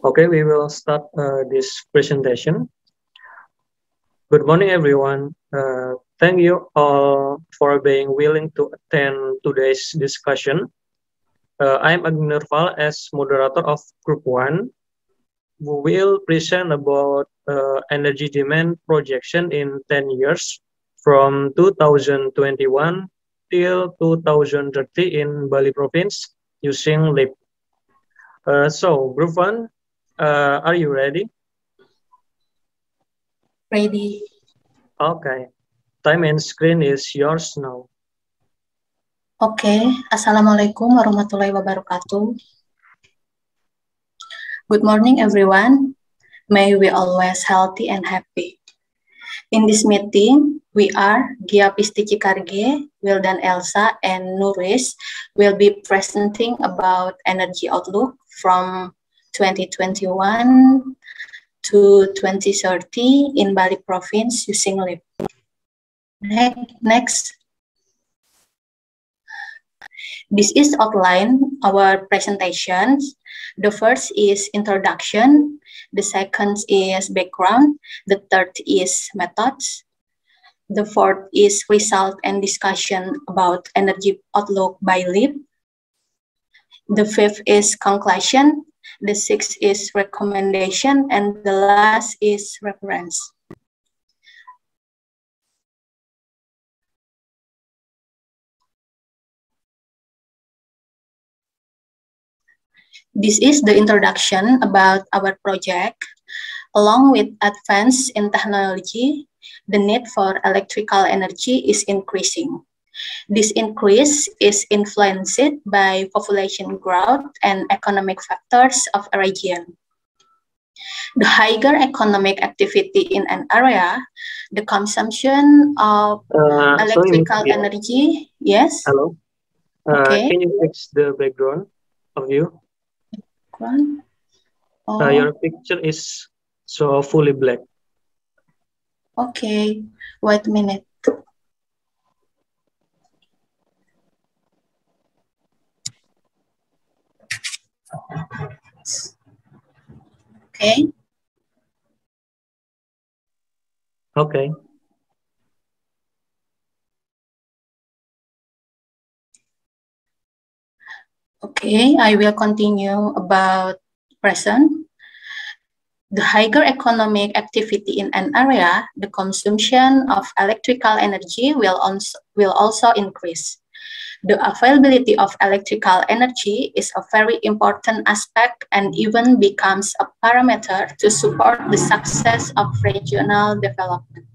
Okay, we will start this presentation. Good morning, everyone. Thank you all for being willing to attend today's discussion. I'm Agni Nurfal as moderator of Group 1. We will present about energy demand projection in 10 years from 2021 till 2030 in Bali province using LEAP. So, Group 1, are you ready? Ready. Okay. Time and screen is yours now. Oke, Assalamualaikum warahmatullahi wabarakatuh. Good morning, everyone. May we always healthy and happy. In this meeting, we are Gia Pistici Karge, Wildan Elsa, and Nuris will be presenting about energy outlook from 2021 to 2030 in Bali province using LEAP. Next. This is outline our presentations. The first is introduction, the second is background, the third is methods, the fourth is result and discussion about energy outlook by LEAP, the fifth is conclusion, the sixth is recommendation, and the last is reference. This is the introduction about our project. Along with advance in technology, the need for electrical energy is increasing. This increase is influenced by population growth and economic factors of a region. The higher economic activity in an area, the consumption of electrical energy. Yes? Hello. Okay. Can you fix the background of you? Your picture is so fully black. Okay, wait a minute. Okay. Okay. Okay, I will continue about present. The higher economic activity in an area, the consumption of electrical energy will also increase. The availability of electrical energy is a very important aspect and even becomes a parameter to support the success of regional development.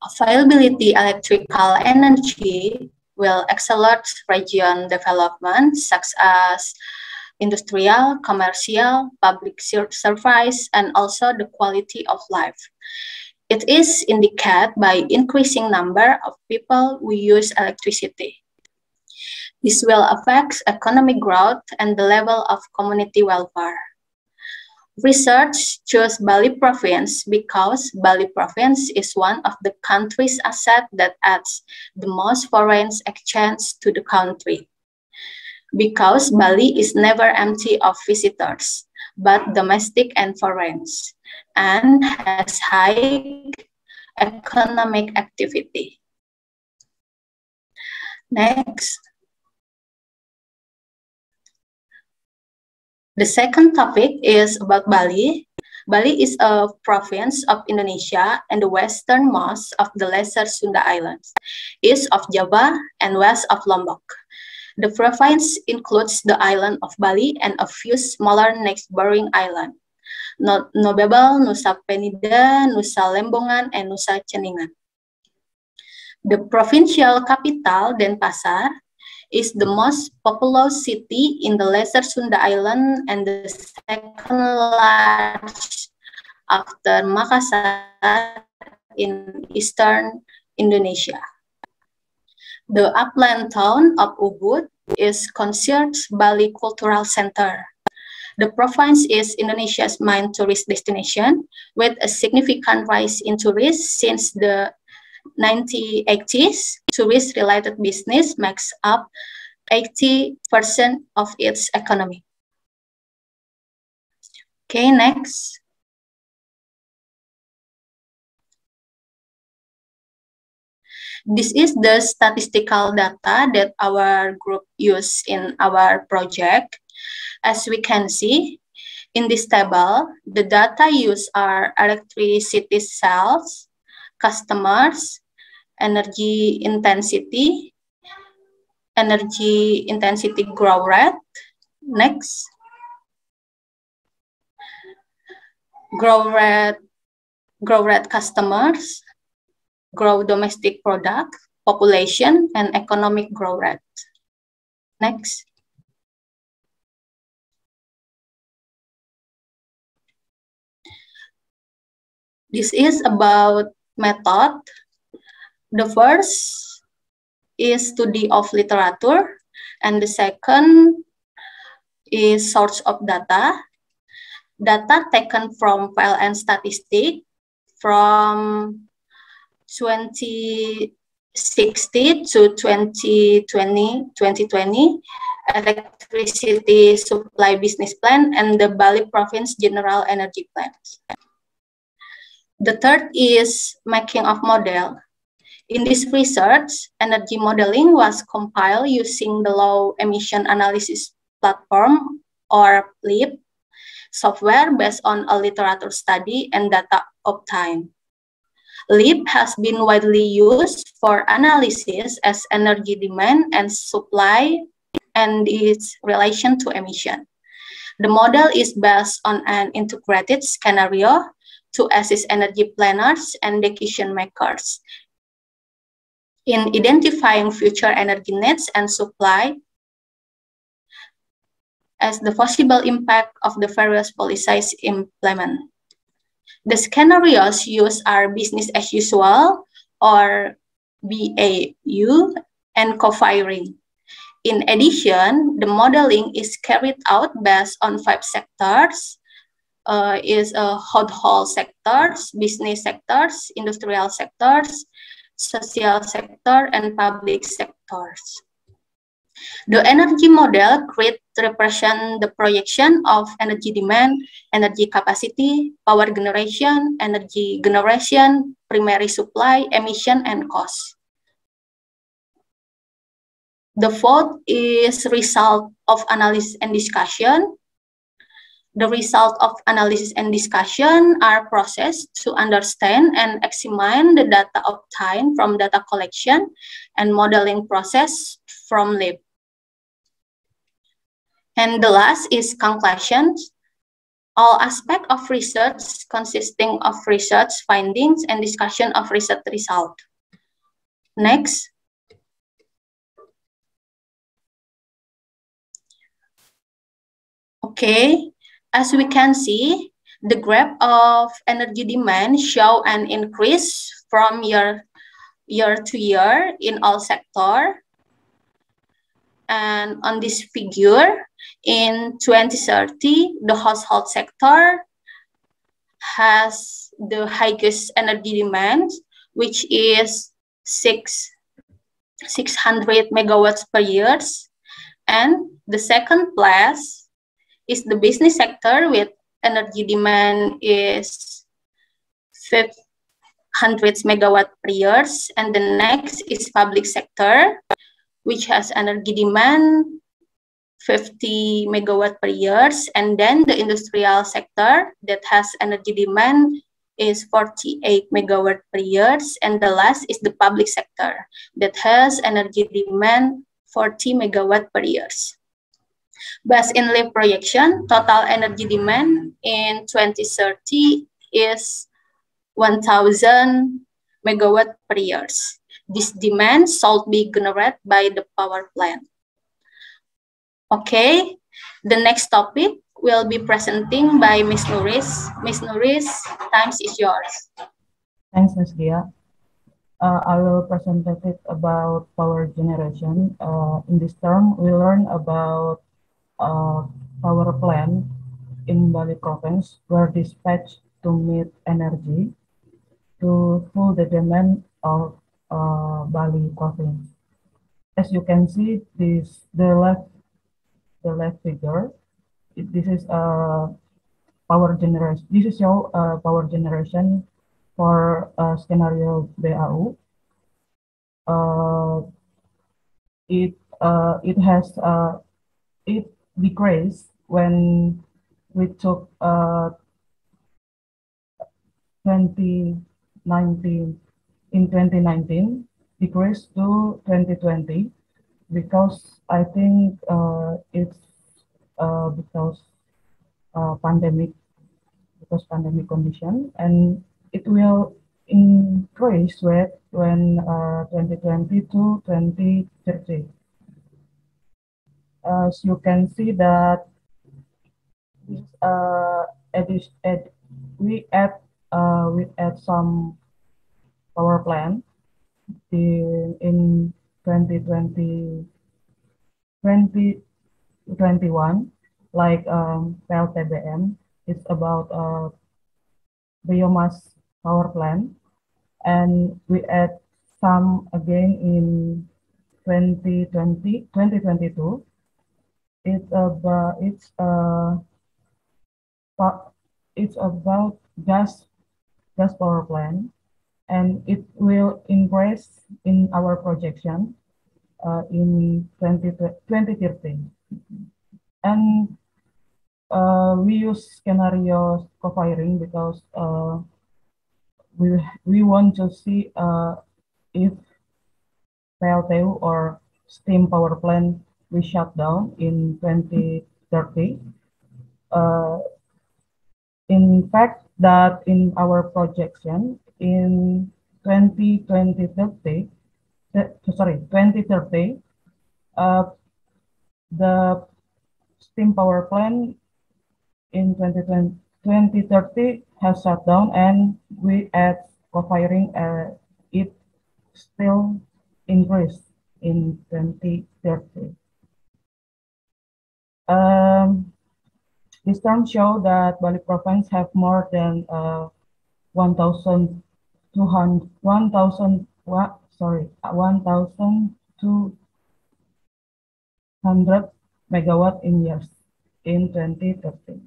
Availability electrical energy will accelerate region development such as industrial, commercial, public service, and also the quality of life. It is indicated by increasing number of people who use electricity. This will affect economic growth and the level of community welfare. Research chose Bali province because Bali province is one of the country's assets that adds the most foreign exchange to the country. Because Bali is never empty of visitors, but domestic and foreign, and has high economic activity. Next. The second topic is about Bali. Bali is a province of Indonesia and the westernmost of the Lesser Sunda Islands, east of Java and west of Lombok. The province includes the island of Bali and a few smaller neighboring islands, Nobebel, Nusa Penida, Nusa Lembongan, and Nusa Ceningan. The provincial capital, Denpasar, is the most populous city in the Lesser Sunda Island and the second largest after Makassar in eastern Indonesia. The upland town of Ubud is considered Bali Cultural Center. The province is Indonesia's main tourist destination, with a significant rise in tourists since the 1980s. Tourist-related business makes up 80% of its economy. Okay, next. This is the statistical data that our group used in our project. As we can see, in this table, the data used are electricity sales, customers, energy intensity growth rate. Next. Growth rate customers, growth domestic product, population, and economic growth rate. Next. This is about method. The first is study of literature, and the second is source of data. Data taken from PLN statistic from 2016 to 2020 electricity supply business plan and the Bali Province General Energy Plan. The third is making of model. In this research, energy modeling was compiled using the low emission analysis platform or LEAP software based on a literature study and data optime. LEAP has been widely used for analysis as energy demand and supply and its relation to emission. The model is based on an integrated scenario to assist energy planners and decision makers in identifying future energy needs and supply as the possible impact of the various policies implemented. The scenarios used are business as usual or BAU and co-firing. In addition, the modeling is carried out based on 5 sectors, household sectors, business sectors, industrial sectors, social sector, and public sectors. The energy model represents the projection of energy demand, energy capacity, power generation, energy generation, primary supply, emission, and cost. The fourth is result of analysis and discussion. The result of analysis and discussion are processed to understand and examine the data obtained from data collection and modeling process from LEAP. And the last is conclusions. All aspects of research consisting of research findings and discussion of research result. Next. Okay, as we can see, the graph of energy demand show an increase from year to year in all sectors. And on this figure, in 2030, the household sector has the highest energy demand, which is 600 megawatts per year. And the second place is the business sector with energy demand is 500 megawatt per year. And the next is public sector, which has energy demand 50 megawatt per year, and then the industrial sector that has energy demand is 48 megawatt per year, and the last is the public sector that has energy demand 40 megawatt per year. Based in LEAP projection, total energy demand in 2030 is 1,000 megawatt per year. This demand should be generated by the power plant. Okay, the next topic will be presenting by Ms. Nuris. Ms. Nuris, time is yours. Thanks, Ms. Dia. I will present it about power generation. In this term, we learn about power plant in Bali Province were dispatched to meet energy to full the demand of Bali Province. as you can see, the left figure. This is power generation. This is show power generation for scenario BAU. It has it decreased when we took 2019 in 2019 decreased to 2020 because I think it's because pandemic condition, and it will increase when 2020 to 2030. As you can see that we add some power plant in 2020 2021, like PLTBM. It's about biomass power plant, and we add some again in 2022. It's about gas power plant, and it will increase in our projection in 2030. And we use scenario co-firing because we want to see if PLTU or steam power plant we shut down in 2030. In fact, that in our projection in 2030, the steam power plant in 2030 has shut down, and we add co-firing, it still increase in 2030. This term show that Bali province have more than 1,200 megawatt in years in 2030.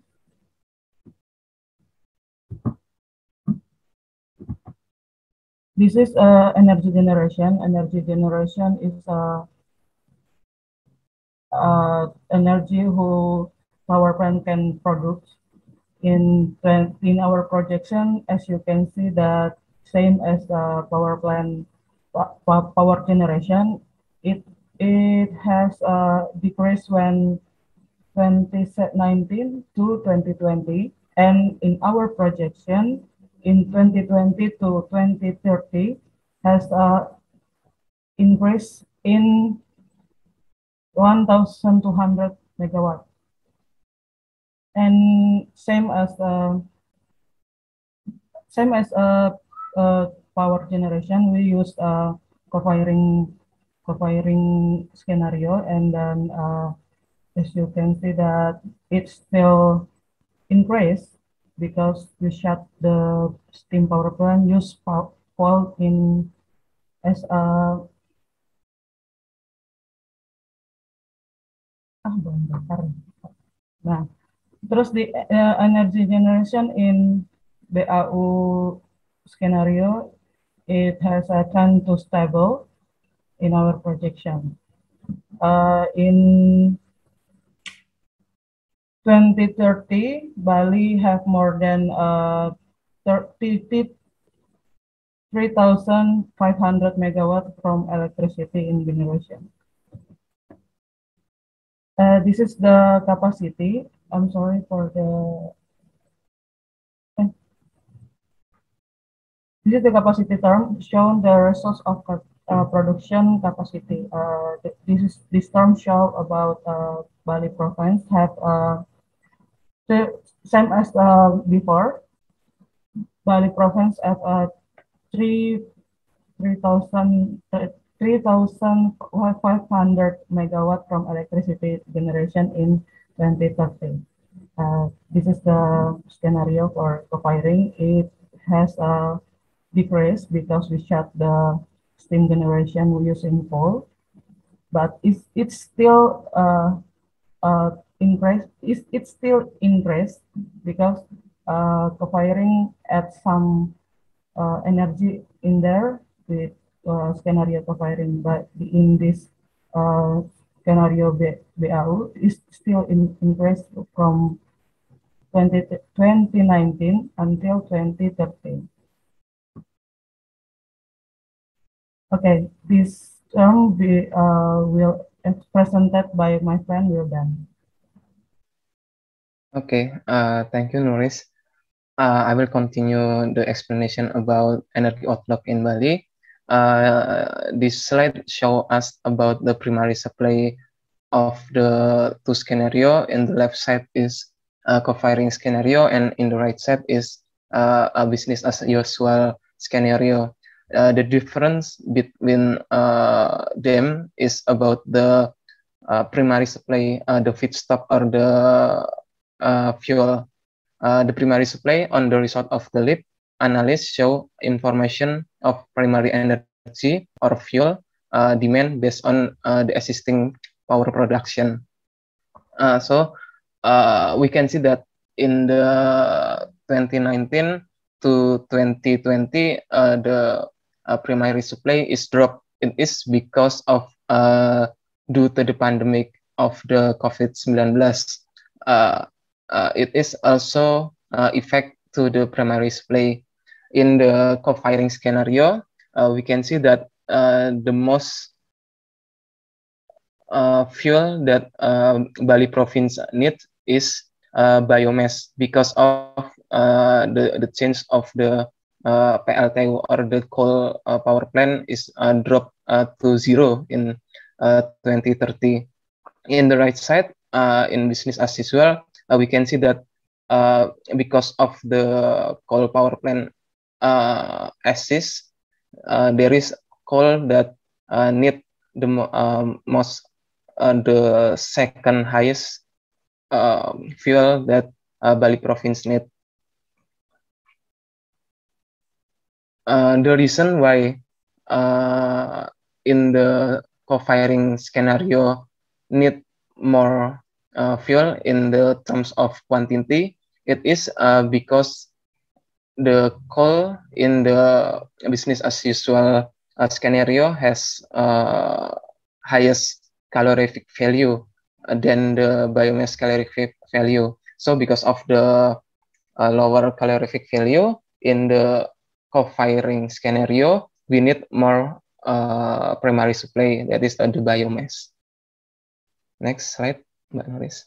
This is energy generation. Energy generation is energy who power plant can produce. In our projection, as you can see, that same as the power plant power generation, it has decreased when 2019 to 2020, and in our projection in 2020 to 2030 has increased in 1,200 megawatt. And same as power generation, we use co-firing scenario, and then as you can see that it still increased because we shut the steam power plant use coal in as a bahan bakar. Nah, terus di energy generation in BAU scenario, it has a trend to stable in our projection. In 2030, Bali have more than 3,500 megawatt from electricity in generation. This is the capacity. I'm sorry for the. This is the capacity term showing the resource of production capacity. This term show about Bali province have the same as before. Bali province have 3,500 megawatt from electricity generation in 2030. This is the scenario for co-firing. It has a decrease because we shut the steam generation using coal. but it's still increase. It's still increased because co-firing adds some energy in there with scenario co-firing, but in this scenario BAU is still increased from 2019 until 2030. Okay, this term will presented by my friend Wildan. Okay, thank you, Nuris. I will continue the explanation about energy outlook in Bali. This slide shows us about the primary supply of the two scenario. In the left side is a co-firing scenario, and in the right side is a business as usual scenario. The difference between them is about the primary supply, the feedstock or the fuel. The primary supply on the result of the LEAP analysis show information of primary energy or fuel demand based on the existing power production. So we can see that in the 2019 to 2020, the primary supply is dropped. It is because of due to the pandemic of the COVID-19. It is also effect to the primary supply. In the co-firing scenario, we can see that the most fuel that Bali province needs is biomass because of the change of the PLTU or the coal power plant is dropped to zero in 2030. In the right side, in business as usual, we can see that because of the coal power plant assist, there is coal that need the most the second highest fuel that Bali province need. The reason why in the co-firing scenario need more fuel in the terms of quantity, it is because the coal in the business as usual scenario has highest calorific value than the biomass calorific value. So because of the lower calorific value in the co-firing scenario, we need more primary supply, that is the biomass. Next slide, Mbak Nuris.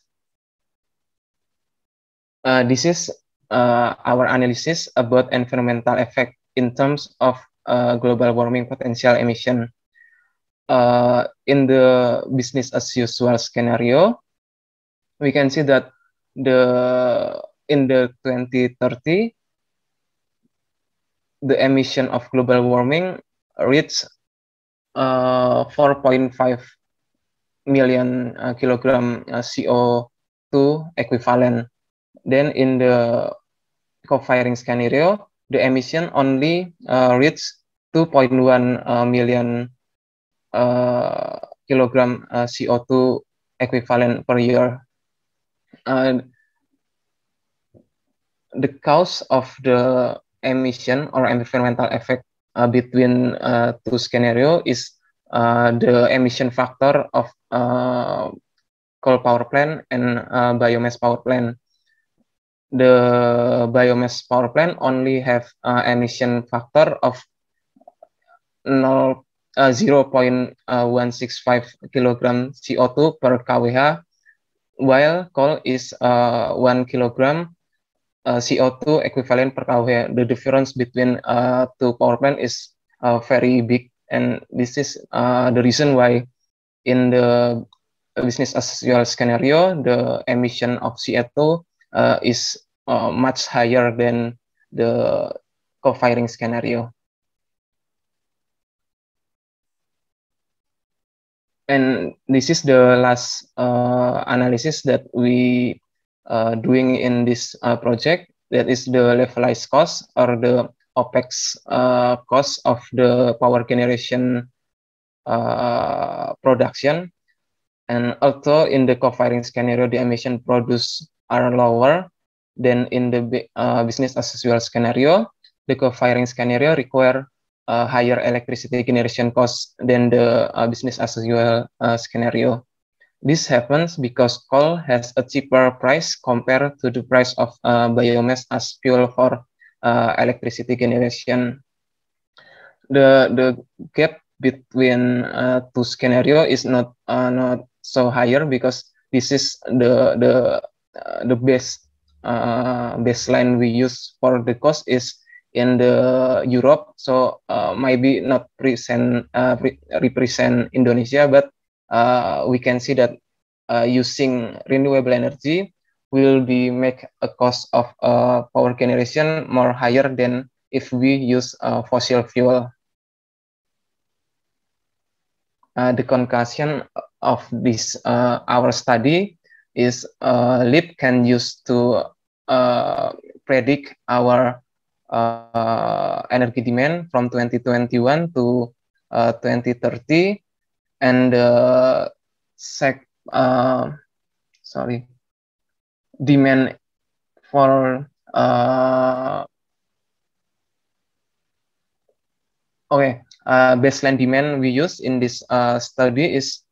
This is our analysis about environmental effect in terms of global warming potential emission. In the business as usual scenario, we can see that in the 2030, the emission of global warming reached 4.5 million kilogram CO2 equivalent. Then in the co-firing scenario, the emission only reached 2.1 million kilogram CO2 equivalent per year. The cause of the emission or environmental effect between two scenarios is the emission factor of coal power plant and biomass power plant. The biomass power plant only have emission factor of 0.165 kilogram CO2 per kWh, while coal is 1 kilogram CO2 equivalent per kWh. The difference between two power plant is very big, and this is the reason why in the business as usual scenario, the emission of CO2 is much higher than the co-firing scenario. And this is the last analysis that we doing in this project. That is the levelized cost or the OPEX cost of the power generation production. And although in the co-firing scenario, the emission produced are lower than in the business as usual scenario, the co-firing scenario require higher electricity generation cost than the business as usual scenario. This happens because coal has a cheaper price compared to the price of biomass as fuel for electricity generation. The gap between two scenario is not so higher because this is the baseline we use for the cost is in the Europe, so maybe not represent Indonesia, but we can see that using renewable energy will be make a cost of power generation more higher than if we use fossil fuel. The conclusion of this our study is LEAP can use to predict our energy demand from 2021 to 2030, and demand for baseline demand we use in this study is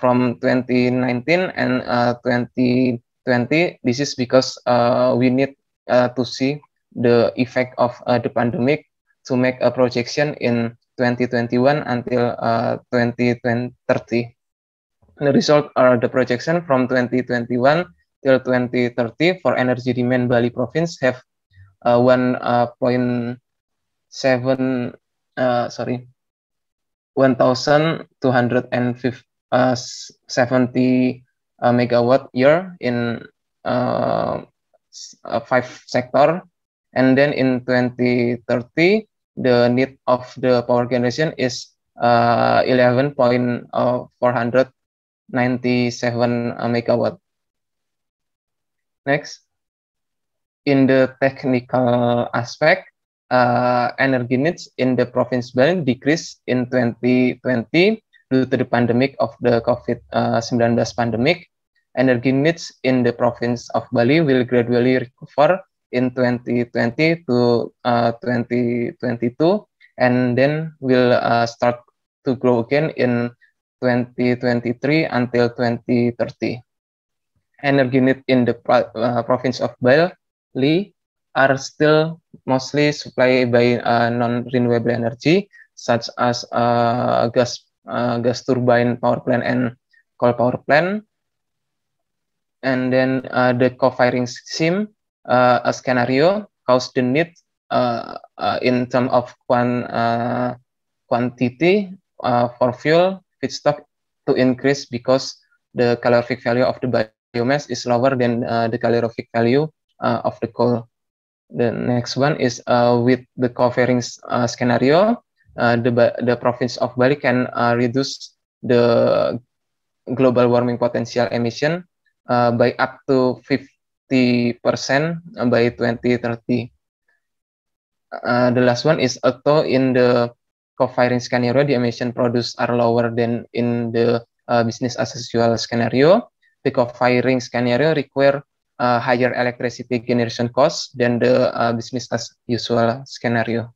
from 2019 and 2020. This is because we need to see the effect of the pandemic to make a projection in 2021 until 2030. The result are the projection from 2021 till 2030 for energy demand Bali province have 1,270 megawatt year in 5 sector, and then in 2030 the need of the power generation is 11,497 megawatt. Next, in the technical aspect, energy needs in the province Bali decreased in 2020 due to the pandemic of the COVID-19 pandemic. Energy needs in the province of Bali will gradually recover in 2020 to 2022, and then will start to grow again in 2023 until 2030. Energy need in the province of Bali are still mostly supplied by non-renewable energy, such as gas turbine power plant and coal power plant. And then the co-firing scheme scenario caused the need in terms of quantity for fuel feedstock to increase because the calorific value of the biomass is lower than the calorific value of the coal. The next one is with the co-firing scenario, the province of Bali can reduce the global warming potential emission by up to 50% by 2030. The last one is although in the co-firing scenario, the emission produced are lower than in the business as usual scenario, the co-firing scenario require higher electricity generation costs than the business as usual scenario.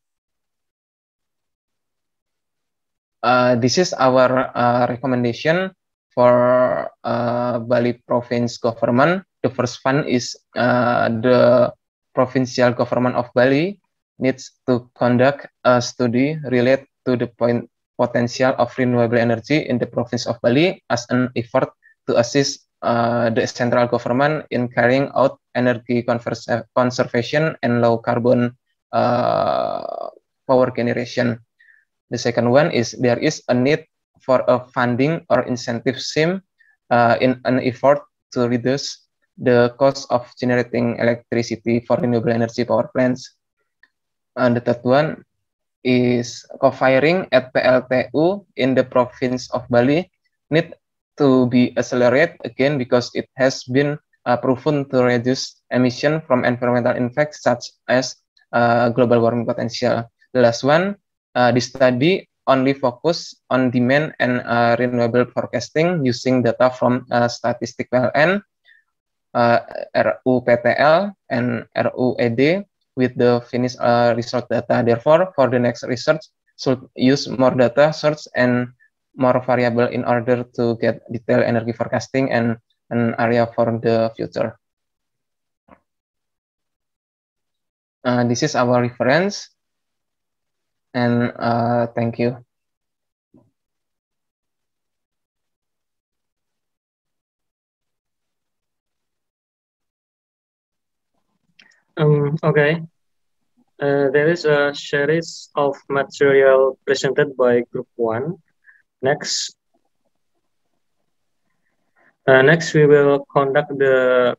This is our recommendation for Bali province government. The first one is the provincial government of Bali needs to conduct a study related to the potential of renewable energy in the province of Bali as an effort to assist the central government in carrying out energy conservation and low carbon power generation. The second one is there is a need for a funding or incentive scheme in an effort to reduce the cost of generating electricity for renewable energy power plants. And the third one is co-firing at PLTU in the province of Bali need to be accelerated again because it has been proven to reduce emission from environmental effects such as global warming potential. The last one, the study only focus on demand and renewable forecasting using data from Statistik PLN, RUPTL, and RUED with the finished result data. Therefore, for the next research, should use more data source and more variable in order to get detailed energy forecasting and an area for the future. This is our reference, and thank you. Okay. There is a series of material presented by Group 1. Next, we will conduct the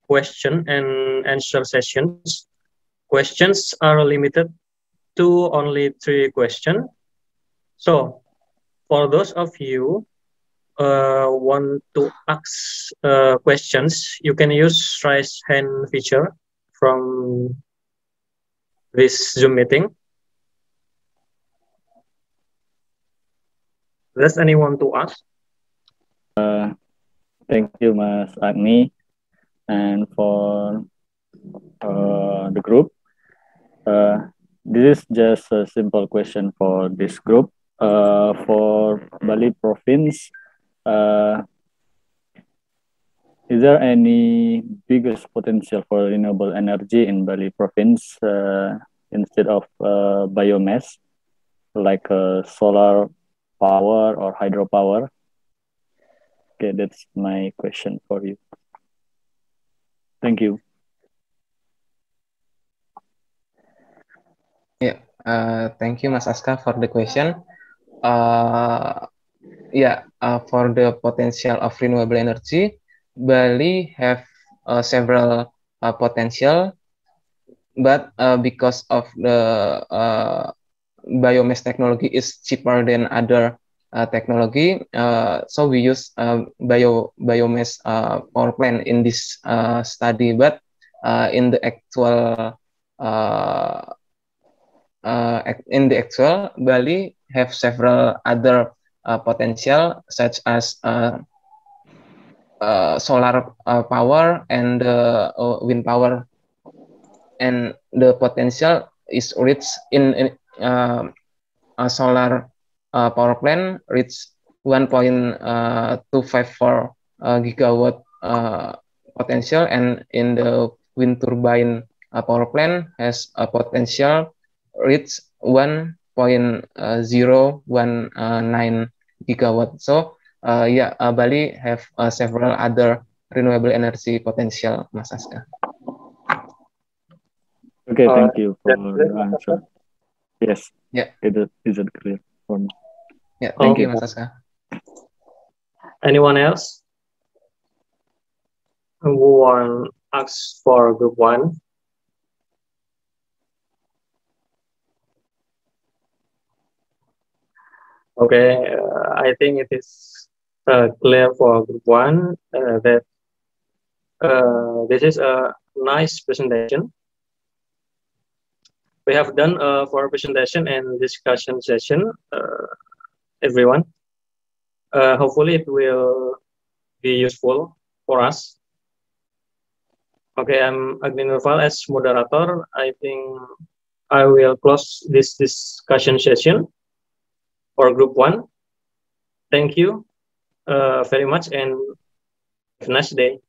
question and answer sessions. Questions are limited to only 3 questions. So, for those of you want to ask questions, you can use raise hand feature from this Zoom meeting. Does anyone to ask? Thank you, Mas Agni, and for the group. This is just a simple question for this group. For Bali province, is there any biggest potential for renewable energy in Bali province instead of biomass, like solar power or hydropower? Okay, that's my question for you. Thank you. Yeah, thank you, Mas Aska, for the question. For the potential of renewable energy, Bali have several potential, but because of the biomass technology is cheaper than other technology, so we use biomass power plant in this study. But in the actual Bali have several other potential, such as solar power and wind power, and the potential is reached in a solar power plant reach 1.254 gigawatt potential, and in the wind turbine power plant has a potential reach 1.019 gigawatt. So Bali have several other renewable energy potential, Mas Aska. Okay, thank you for the answer. Yes. Yeah. Is it clear for me? Yeah, thank you, Mas Aska. Anyone else who want ask for Group 1? Okay, I think it is clear for Group 1 that this is a nice presentation. We have done for presentation and discussion session, everyone. Hopefully it will be useful for us. Okay, I'm Agni Nurfal as moderator. I think I will close this discussion session for Group 1. Thank you very much and have a nice day.